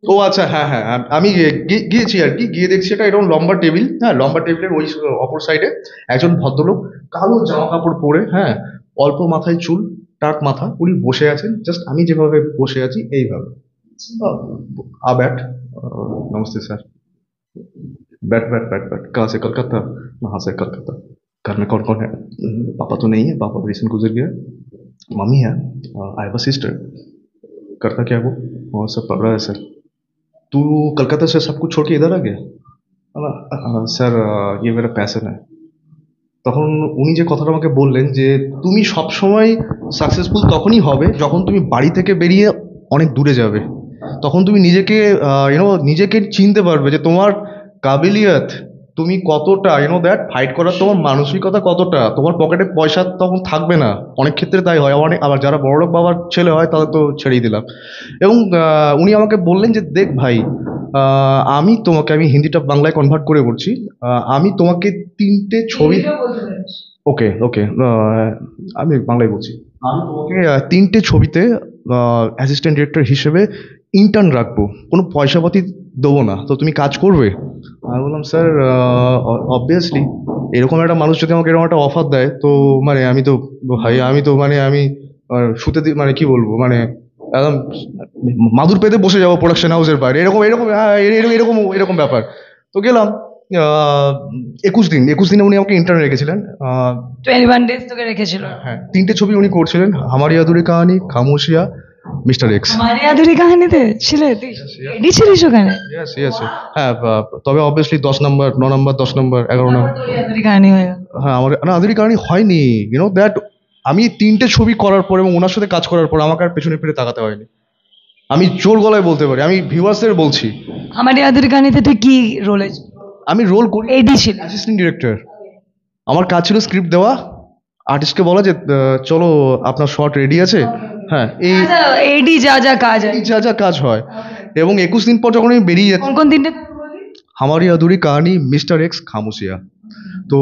ও আচ্ছা, হ্যাঁ হ্যাঁ, আমি গিয়েছি আর কি, গিয়ে দেখছি এটা এরকম লম্বা টেবিল, হ্যাঁ লম্বা টেবিলের ওই অপর সাইডে একজন ভদ্রলোক কালো জামা কাপড় পরে, হ্যাঁ অল্প মাথায় চুল, টাক মাথা, উনি বসে আছেন জাস্ট আমি যেভাবে বসে আছি এইভাবে। बैठ नमस्ते सर। बैठ बैठ बैठ बैठ, कहाँ से? कलकत्ता। कहाँ से? कलकत्ता। घर में कौन कौन है? पापा तो नहीं है, पापा रिसेंट गुजर गया। मम्मी है। I have a sister. करता क्या है वो? और सब पढ़ रहा है सर। तू कलकत्ता से सब कुछ छोड़ के इधर आ गया? স্যার, ये मेरा पैशन है। তখন উনি যে কথাটা আমাকে বললেন যে তুমি সবসময় সাকসেসফুল তখনই হবে যখন তুমি বাড়ি থেকে বেরিয়ে অনেক দূরে যাবে, তখন তুমি নিজেকে নিজেকে চিনতে পারবে যে তোমার কাবিলিয়ত, তুমি কতটা দ্যাট ফাইট করার তোমার মানসিকতা কতটা, তোমার পকেটে পয়সা তখন থাকবে না। অনেক ক্ষেত্রে তাই হয়, অনেক আবার যারা বড়লোক বাবার ছেলে হয় তাদের তো ছেড়েই দিলাম। এবং উনি আমাকে বললেন যে দেখ ভাই, আমি হিন্দিটা বাংলায় কনভার্ট করে বলছি। আমি তোমাকে তিনটে ছবি, ওকে ওকে, আমি বাংলায় বলছি। আমি তোমাকে তিনটে ছবিতে অ্যাসিস্ট্যান্ট ডিরেক্টর হিসেবে ইন্টার্ন রাখবো, কোনো পয়সাপাতি দেবো না, তো তুমি কাজ করবে? আমি বললাম স্যার, অবভিয়াসলি এরকম একটা মানুষ যদি আমাকে এরকম একটা অফার দেয় তো মানে আমি তো, ভাই আমি তো মানে আমি মানে কি বলবো, মানে একদম মাদুর পেতে বসে যাবো প্রোডাকশন হাউসের বাইরে, এরকম এরকম এরকম এরকম এরকম ব্যাপার। তো গেলাম। আহ, 21 দিনে উনি আমাকে ইন্টার্ন রেখেছিলেন। 21 days তোকে রেখেছিল। হ্যাঁ, তিনটে ছবি উনি করছিলেন, হামারি আধুরি কাহানি, খামোশিয়া, মিস্টার এক্স। আমারে আদুরি কাহিনীতে ছিলে তুই? এডি ছিলিস ওখানে? Yes yes. হ্যাঁ, তবে অবভিয়াসলি 10 নম্বর, 9 নম্বর, 10 নম্বর, 11 নম্বর। তোর আদুরি কাহিনী হয়ে গেল। হ্যাঁ, আমার না আধুরি কাহানি হয়নি, দ্যাট আমি তিনটে ছবি করার পর এবং ওনার সাথে কাজ করার পর আমাকে আর পেছনে ফিরে তাকাতে হয়নি। আমি জোর গলায় বলতে পারি, আমি ভিউয়ার্সদের বলছি। আমারে আদুরি কাহিনীতে তুই কি রোলে? আমি রোল করি এডি ছিল। Assistant director. আমার কাজ ছিল স্ক্রিপ্ট দেওয়া, আর্টিস্টকে বলা যে চলো আপনার শর্ট রেডি আছে, হ্যাঁ এই এডি যা যা কাজ হয়। এই যা যা কাজ হয়। এবং 21 দিন পর যখন আমি বেরিয়ে যাচ্ছি, কোন কোন দিনটা? হামারি আধুরি কাহানি, মিস্টার এক্স, খামোশিয়া। তো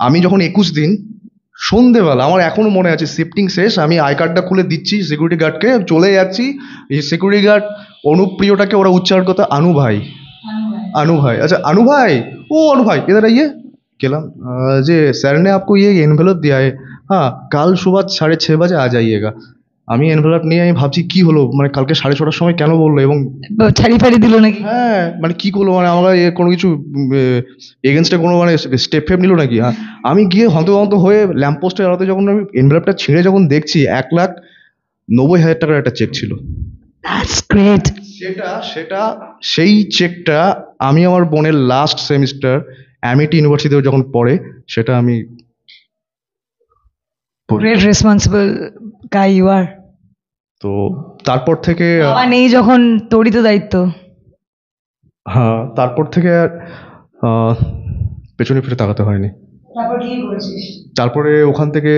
আমি যখন 21 দিন সন্ধেবেলা, আমার এখনো মনে আছে, শিফটিং শেষ, আমি আই কার্ডটা খুলে দিচ্ছি সিকিউরিটি গার্ডকে, চলে যাচ্ছি। এই সিকিউরিটি গার্ড অনুপ্রিয়টাকে ওরা উচ্চারণ করতে আনু ভাই, अनु भाई। अच्छा अनु भाई, ओ अनु भाई इधर आइए। गेलाम, जे सर ने आपको ये एनवेलप दिया है, हाँ কাল সুবাহ 6:30 বাজে आ जाइएगा। আমি এনভেলপ নিয়ে আমি ভাবছি কি হলো, মানে কালকে 6:30টার সময় কেন বললো, এবং ছাড়ি ফাড়ি দিল নাকি? হ্যাঁ মানে কি করলো, মানে আমরা কোনো কিছু এগেনস্টে কোনো মানে স্টেপ ফেপ নিল নাকি? আমি গিয়ে হন্তদন্ত হয়ে ল্যাম্পপোস্টের আলোতে যখন আমি এনভেলপটা ছিঁড়ে যখন দেখছি, 1,90,000 টাকার একটা চেক ছিল। That's great. সেটা সেটা সেই চেকটা আমি আমার বোনের লাস্ট সেমিস্টার অ্যামিটি ইউনিভার্সিটিতে যখন পড়ে, সেটা আমি পড়ি। Great responsible guy you are. তো তারপর থেকে বাবা নেই যখন তোরই তো দায়িত্ব। হ্যাঁ, তারপর থেকে আর আহ, পেছনে ফিরে তাকাতে হয়নি। তারপর কি করেছিস? তারপরে ওখান থেকে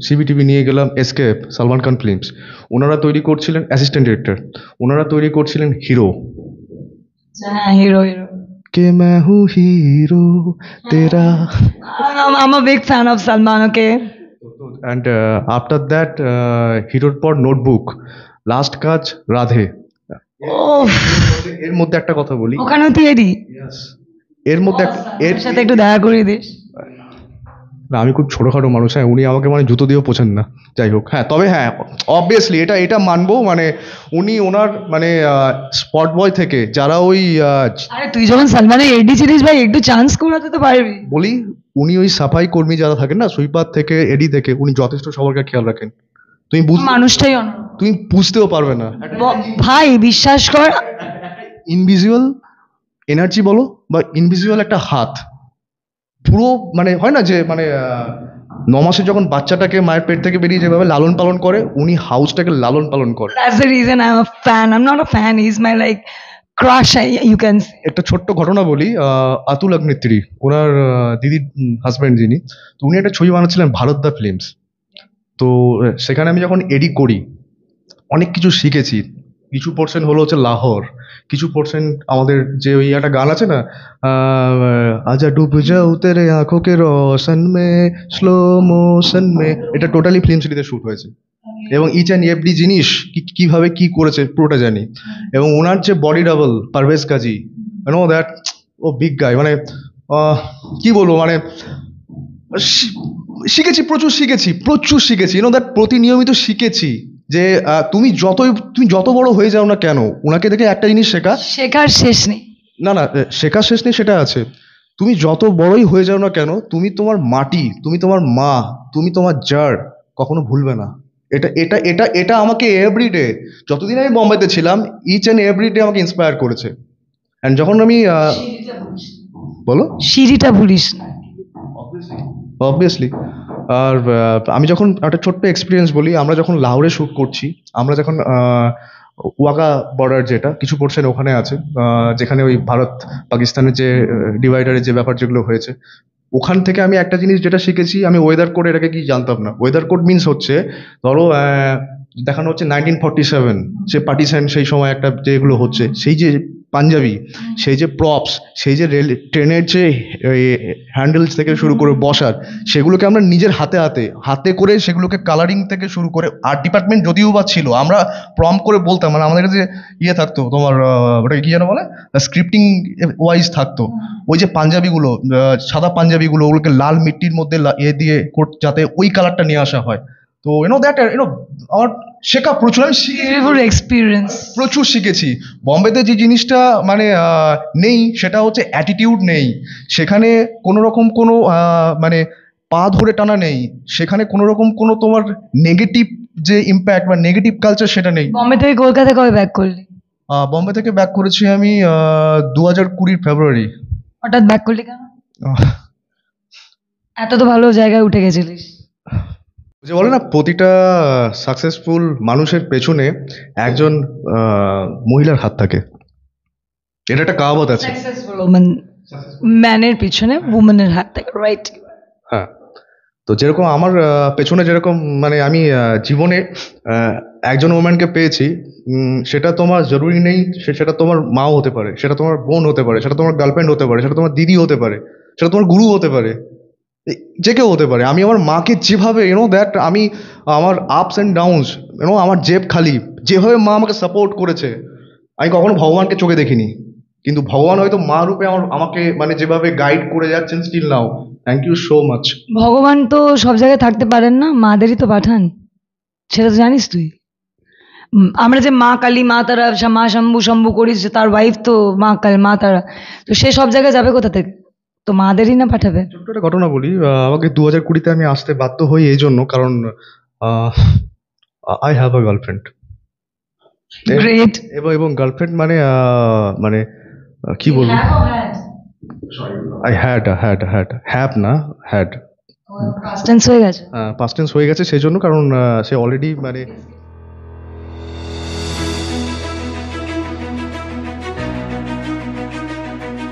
সিবিটিভি নিয়ে গেলাম, এসকেপ, সালমান খান ফিল্মস। ওনারা তৈরি করছিলেন অ্যাসিস্ট্যান্ট ডিরেক্টর, ওনারা তৈরি করছিলেন হিরো। হ্যাঁ, হিরো হিরো। কে मैं हूँ हीरो तेरा। I'm a big fan of Salman, okay? And after that হিরোর পর নোটবুক, লাস্ট কাজ রাধে। ওফ, এর মধ্যে একটা কথা বলি, ওখানেও তুই এডি? এর মধ্যে এর সাথে একটু দেখা করিয়ে দিস। না আমি খুব ছোটোখাটো মানুষ, হ্যাঁ উনি আমাকে মানে জুতো দিয়েও পোছেন না, যাই হোক। হ্যাঁ তবে হ্যাঁ অবভিয়াসলি এটা এটা মানবো, মানে উনি ওনার মানে স্পট বয় থেকে যারা ওই আরে তুই যখন সালমানের এডি ছিলিস ভাই, একটু চান্স করাতে তো পারবি। বলি, উনি ওই সাফাই কর্মী যারা থাকেন না, সুইপার থেকে এডি থেকে, উনি যথেষ্ট সবার খেয়াল রাখেন। তুমি মানুষটাই তুমি বুঝতেও পারবে না, ভাই বিশ্বাস কর। ইনভিজুয়াল এনার্জি বলো বা ইনভিজুয়াল একটা হাত, পুরো মানে হয় না যে মানে 9 মাসে যখন বাচ্চাটাকে মায়ের পেট থেকে বেরিয়ে যেভাবে লালন পালন করে, উনি হাউসটাকে লালন পালন করে। That's the reason I'm a fan. I'm not a fan. He's my like crush. You can say. একটা ছোট্ট ঘটনা বলি, আতুল অগ্নিত্রী ওনার দিদির হাজব্যান্ড যিনি, তো উনি একটা ছবি বানাচ্ছিলেন ভারত দা ফিল্মস। তো সেখানে আমি যখন এডিট করি অনেক কিছু শিখেছি। কিছু পোর্শন হলো হচ্ছে লাহোর, কিছু পোর্শন আমাদের যে ওই একটা গান আছে না, আজা ডুব যাও তেরে আঁখো কে রোশন মে, স্লো মোশন মে, এটা টোটালি ফিল্ম সিটিতে শ্যুট হয়েছে। এবং ইচ অ্যান্ড এভরি জিনিস কিভাবে কি করেছে পুরোটা জানি। এবং ওনার যে body double Parvez Kazi, no that, ও বিগ গাই, মানে কি বলবো, মানে শি- শিখেছি, প্রচুর শিখেছি, দ্যাট প্রতিনিয়মিত শিখেছি যে তুমি যত বড় হয়ে যাও না কেন, ওনাকে দেখে একটা জিনিস শেখা। শেখার শেষ নেই। না না, শেখার শেষ নেই, সেটা আছে। তুমি যত বড়ই হয়ে যাও না কেন, তুমি তোমার মাটি, তুমি তোমার মা, তুমি তোমার জার কখনো ভুলবে না। এটা এটা এটা এটা আমাকে এভরিডে, যতদিন আমি বোম্বেতে ছিলাম, ইচ অ্যান্ড এভরিডে আমাকে ইন্সপায়ার করেছে। অ্যান্ড যখন আমি বলো, সিঁড়িটা ভুলিস না। অবভিয়াসলি। আর আমি যখন একটা ছোট্ট এক্সপিরিয়েন্স বলি, আমরা যখন লাহোরে শ্যুট করছি, আমরা যখন ওয়াগা বর্ডার, যেটা কিছু পোর্শন ওখানে আছে, যেখানে ওই ভারত পাকিস্তানের যে ডিভাইডারের যে ব্যাপার যেগুলো হয়েছে, ওখান থেকে আমি একটা জিনিস যেটা শিখেছি, আমি ওয়েদার কোড এটাকে কি জানতাম না। ওয়েদার কোড মিনস হচ্ছে, ধরো দেখানো হচ্ছে 1947, যে পার্টিশন, সেই সময় একটা যেগুলো হচ্ছে, সেই যে পাঞ্জাবি, সেই যে প্রপস, সেই যে রেল ট্রেনের যে হ্যান্ডেলস থেকে শুরু করে বসার, সেগুলোকে আমরা নিজের হাতে হাতে হাতে করে সেগুলোকে কালারিং থেকে শুরু করে, আর্ট ডিপার্টমেন্ট যদিও বা ছিল, আমরা প্রম করে বলতাম, মানে আমাদের কাছে ইয়ে থাকতো, তোমার ওটাকে কি যেন বলে, স্ক্রিপ্টিং ওয়াইজ থাকতো। ওই যে পাঞ্জাবিগুলো, সাদা পাঞ্জাবিগুলো, ওগুলোকে লাল মিট্টির মধ্যে দিয়ে যাতে ওই কালারটা নিয়ে আসা হয়। তো দ্যাট আমার শেখা প্রচুর, আমি বিউটিফুল এক্সপিরিয়েন্স। প্রচুর শিখেছি। বম্বেতে যে জিনিসটা মানে নেই, সেটা হচ্ছে অ্যাটিটিউড নেই সেখানে, কোনো রকম কোনো মানে পা ধরে টানা নেই সেখানে, কোনো রকম কোনো তোমার নেগেটিভ যে ইম্প্যাক্ট বা নেগেটিভ কালচার, সেটা নেই। বম্বে থেকে কলকাতা কবে ব্যাক করলি? বম্বে থেকে ব্যাক করেছি আমি 2020 ফেব্রুয়ারি। হঠাৎ ব্যাক করলি কেন? এত তো ভালো জায়গায় উঠে গেছিলিস। যে বলে না, প্রতিটা সাকসেসফুল মানুষের পেছনে একজন মহিলার হাত থাকে, এটা একটা কাহাবত আছে। সাকসেসফুল ওম্যান, ম্যানের পিছনে উমেনের হাত থাকে, রাইট? হ্যাঁ। তো যেরকম আমার পেছনে যেরকম, মানে আমি জীবনে একজন ওম্যানকে পেয়েছি, সেটা তোমার জরুরি নেই সেটা তোমার মাও হতে পারে, সেটা তোমার বোন হতে পারে, সেটা তোমার গার্লফ্রেন্ড হতে পারে, সেটা তোমার দিদি হতে পারে, সেটা তোমার গুরু হতে পারে, যে কেউ হতে পারে। আমি আমার মাকে যেভাবে দ্যাট, আমি আমার আপস অ্যান্ড ডাউনস, আমার জেব খালি, যেভাবে মা আমাকে সাপোর্ট করেছে, আমি কখনো ভগবানকে চোখে দেখিনি, কিন্তু ভগবান হয়তো মা রূপে আমাকে মানে যেভাবে গাইড করে যাচ্ছেন still now. Thank you so much. ভগবান তো সব জায়গায় থাকতে পারেন না, মাদেরই তো পাঠান, সেটা তো জানিস তুই। আমরা যে মা কালী, মা তারা, মা শম্ভু শম্ভু করিস, যে তার ওয়াইফ তো মা কালী, মা তারা, তো সে সব জায়গায় যাবে কোথা থেকে? তো মাদেরই না পাঠাবে। ছোট্ট একটা ঘটনা বলি, আমাকে 2020-তে আমি আসতে বাধ্য হই এই জন্য, কারণ I have a girlfriend. Great. এবং গার্লফ্রেন্ড মানে মানে কি বলবো, আই হ্যাভ না, হ্যাড, পাস্ট টেন্স হয়ে গেছে। পাস্ট টেন্স হয়ে গেছে সেই জন্য, কারণ সে অলরেডি মানে